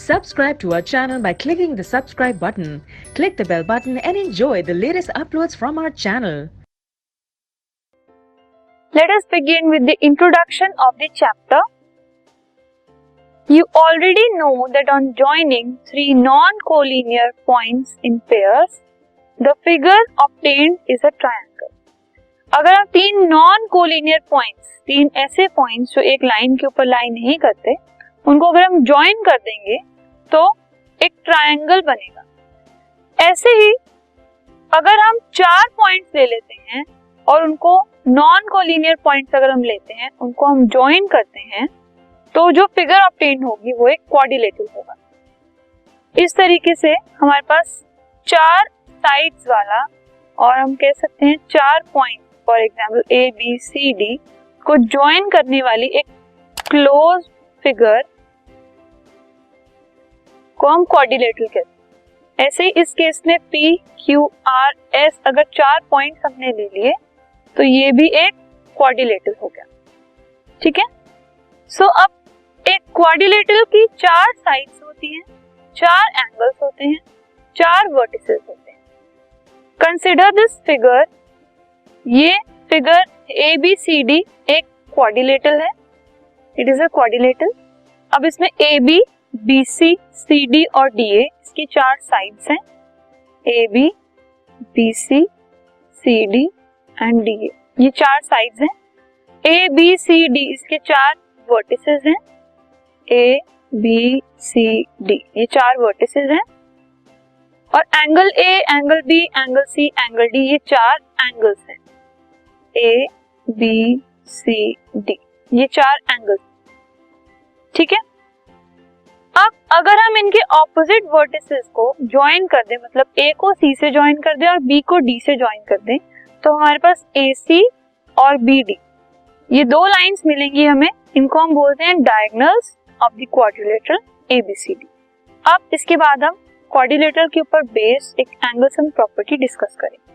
Subscribe to our channel by clicking the subscribe button. Click the bell button and enjoy the latest uploads from our channel. Let us begin with the introduction of the chapter. You already know that on joining three non-collinear points in pairs, the figure obtained is a triangle. अगर आप तीन non collinear points, तीन ऐसे points जो एक line के ऊपर लाई नहीं करते, उनको अगर हम ज्वाइन कर देंगे तो एक ट्रायंगल बनेगा. ऐसे ही अगर हम चार पॉइंट्स ले लेते हैं और उनको नॉन कोलिनियर पॉइंट्स अगर हम लेते हैं, उनको हम ज्वाइन करते हैं, तो जो फिगर ऑब्टेन होगी वो एक क्वाड्रिलेटरल होगा. इस तरीके से हमारे पास चार साइड्स वाला और हम कह सकते हैं चार point, for example A B C D को ज्वाइन करने वाली एक क्लोज फिगर को हम क्वाड्रिलेटरल कहते हैं. ऐसे ही इस केस में पी क्यू आर एस अगर चार पॉइंट्स हमने ले लिए तो ये भी एक क्वाड्रिलेटरल हो गया. ठीक है. सो अब एक क्वाड्रिलेटरल की चार साइड्स होती हैं, चार एंगल्स होते हैं, चार वर्टिसेस होते हैं. Consider this figure. ये figure A B C D एक क्वाड्रिलेटरल है. It is a quadrilateral. अब इसमें A B B C C D और डी ए इसकी चार साइड्स हैं. A B B C C D and D A, ये चार साइड्स हैं. ए बी सी डी इसके चार वर्टिसेस हैं. ए बी सी डी ये चार वर्टिसेस हैं. और angle A, angle B, angle C, angle D ये चार एंगल्स हैं. ए बी सी डी ये चार एंगल्स. ठीक है. अब अगर हम इनके ऑपोजिट वर्टिसेस को ज्वाइन कर दें, मतलब ए को सी से ज्वाइन कर दें और बी को डी से ज्वाइन कर दें, तो हमारे पास ए सी और बी डी ये दो लाइंस मिलेंगी हमें. इनको हम बोलते हैं diagonals of the quadrilateral A B C D. अब इसके बाद हम क्वाड्रिलेटरल के ऊपर बेस्ड एक एंगल सम प्रॉपर्टी डिस्कस करेंगे.